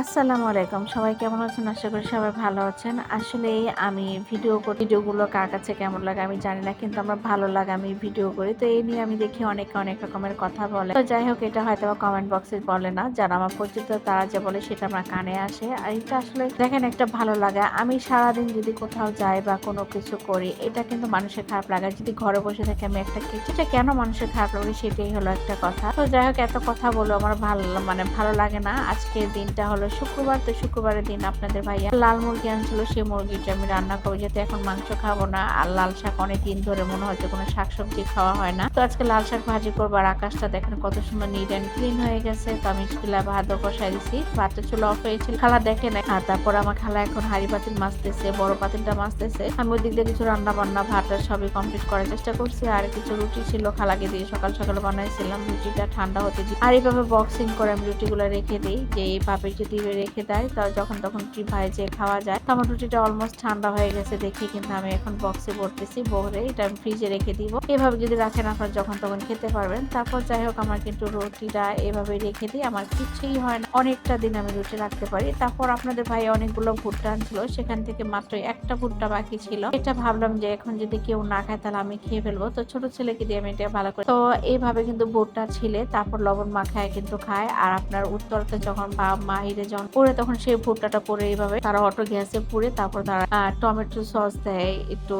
আসসালামু আলাইকুম। সবাই কেমন আছেন? আশা করি সবাই ভালো আছেন। আসলে আমি ভিডিওগুলো কার কাছে কেমন লাগে আমি জানি না। কিন্তু আমার ভালো লাগে আমি ভিডিও করি। তো এই নিয়ে আমি দেখি অনেকে অনেক রকমের কথা বলে। তো যাই হোক এটা হয়তোবা কমেন্ট বক্সে বলে না। যারা আমার পরিচিত তারা যে বলে সেটা আমার কানে আসে। আর এটা আসলে দেখেন একটা ভালো লাগা। আমি সারাদিন যদি কোথাও যাই বা কোনো কিছু করি এটা কিন্তু মানুষের খারাপ লাগে। যদি ঘরে বসে থাকি আমি একটা কিছু এটা কেন মানুষের খারাপ লাগে সেটাই হলো একটা কথা। তো যাই হোক এত কথা বলেও আমার ভালো লাগে না। আজকের দিনটা হলো শুক্রবার। তো শুক্রবারের দিন আপনাদের ভাইয়া লাল মুরগি আনছিল। সেই মুরগিটা আমি রান্না করব। যেহেতু এখন মাংস খাবো না। আর লাল শাক অনেকদিন ধরে মনে হচ্ছে কোনো শাকসবজি খাওয়া হয় না। তো আজকে লাল শাক ভাজি করব। আর আকাশটা দেখেন কত সুন্দর নিট অ্যান্ড ক্লিন হয়ে গেছে। তো আমি চুলায় ভাতও বসাই দিছি। ভাতটা চুলা অফ হয়েছিল। খালা দেখে নাই। আর তারপর আমার খালা এখন হাঁড়ি পাতিল মাজতেছে, বড় পাতিলটা মাজতেছে। আমি ওই দিক দিয়ে কিছু রান্না বান্না ভাতটা সবই কমপ্লিট করার চেষ্টা করছি। আর কিছু রুটি ছিল খালাকে দিয়ে সকাল সকাল বানাইছিলাম। রুটিটা ঠান্ডা হতে দিই। আর এইভাবে বক্সিং করে আমি রুটিগুলো রেখে দিই। যে এইভাবে যদি রেখে দেয় তা যখন তখন রুটি ভাইজে খাওয়া যায়। তো আমার রুটিটা অলমোস্ট ঠান্ডা হয়ে গেছে দেখে কিন্তু আমি এখন বক্সে ভরতেছি। ভরে এটা আমি ফ্রিজে রেখে দিব। এভাবে যদি রাখেন আপনারা যখন তখন খেতে পারবেন। তারপর যাই হোক আমার কিন্তু রুটিটা এভাবে রেখে দিই। আমার কিছুই হয় না। অনেকটা দিন আমি রুটি রাখতে পারি। তারপর আপনাদের ভাই অনেকগুলো ভুট্টা আনছিল। সেখান থেকে মাত্র একটা ভুট্টা বাকি ছিল। এটা ভাবলাম যে এখন যদি কেউ না খায় তাহলে আমি খেয়ে ফেলবো। তো ছোট ছেলেকে দিয়ে আমি এটা ভালো করে তো এইভাবে কিন্তু ভুট্টা ছিলে তারপর লবণ মাখায় কিন্তু খায়। আর আপনার উত্তরতে যখন বা মাহিরে যখন পরে তখন সেই ভুট্টাটা পরে এইভাবে তারা অটো গ্যাসে পুড়ে তারপর তারা টমেটো সস দেয়, একটু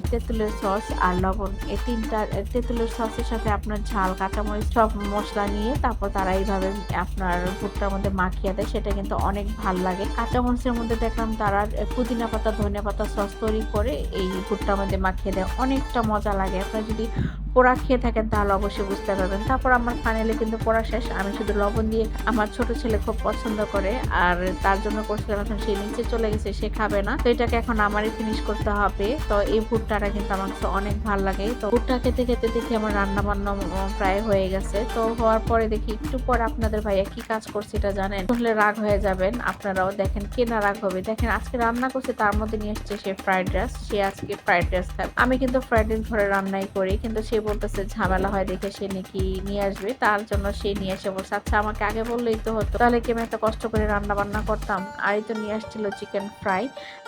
তেঁতুলের সস আর লবণ, এই তিনটা তেঁতুলের সসের সাথে আপনার ঝাল কাঁচামরিচ সব মশলা নিয়ে তারপর তারা এইভাবে আপনার ভুট্টার মধ্যে মাখিয়ে দেয়। সেটা কিন্তু অনেক ভাল লাগে। কাঁচামরিচের মধ্যে দেখলাম তারা পুদিনা পাতা ধনিয়া পাতা সস তৈরি করে এই ভুট্টার মধ্যে মাখিয়ে দেয়। অনেকটা মজা লাগে। আপনারা যদি পোড়া খেয়ে থাকেন তাহলে অবশ্যই বুঝতে পারবেন। তারপর আমার ফাইনালি কিন্তু পোড়া শেষ। আমি শুধু লবণ দিয়ে আমার ছোট ছেলে খুব পছন্দ করে। আর তার জন্য করছিলাম, এখন সে নিচে চলে গেছে, সে খাবে না। তো এটাকে এখন আমারই ফিনিশ করতে হবে। তো এই ভুট্টাটা কিন্তু আমার কাছে অনেক ভালো লাগে। তো ভুট্টা খেতে খেতে দেখি আমার রান্না বান্না প্রায় হয়ে গেছে। তো হওয়ার পরে দেখি একটু পরে আপনাদের ভাইয়া কি কাজ করছে এটা জানেন, শুনলে রাগ হয়ে যাবেন আপনারাও। দেখেন কে না রাগ হবে। দেখেন আজকে রান্না করছে তার মধ্যে নিয়ে এসছে সে ফ্রাইড রাইস। সে আজকে ফ্রাইড রাইস খাবে। আমি কিন্তু ফ্রাইড রাইস ঘরে রান্নাই করি, কিন্তু সে বলতেছে ঝামেলা হয় দেখে সে নাকি নিয়ে আসবে। তার জন্য সে নিয়ে এসে বলছে আচ্ছা আমাকে আগে বললেই তো হতো, তাহলে কি আমি এত কষ্ট করে রান্না বান্না করতাম। আর এই তো নিয়ে আসছিল চিকেন ফ্রাই।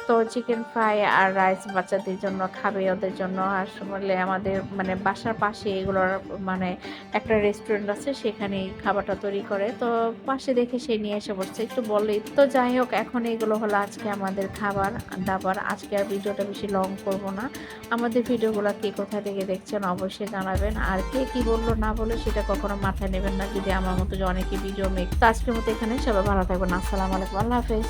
তো চিকেন ফ্রাই আর রাইস বাচ্চাদের জন্য খাবে, ওদের জন্য। আসলে আমাদের মানে বাসার পাশে এগুলোর মানে একটা রেস্টুরেন্ট আছে, সেখানে খাবারটা তৈরি করে। তো পাশে দেখে সে নিয়ে এসে বসছে, একটু বললেই তো। যাই হোক এখন এগুলো হলো আজকে আমাদের খাবার দাবার। আজকে আর ভিডিওটা বেশি লং করব না। আমাদের ভিডিওগুলো কে কোথা থেকে দেখছেন অবশ্যই জানাবেন। আর কে কি বললো না বললো সেটা কখনো মাথায় নেবেন না, যদি আমার মতো যে অনেকে ভিডিও মেক। তো আজকের মতো এখানে সবাই ভালো থাকবেন। আসসালামু আলাইকুম, আল্লাহ হাফেজ।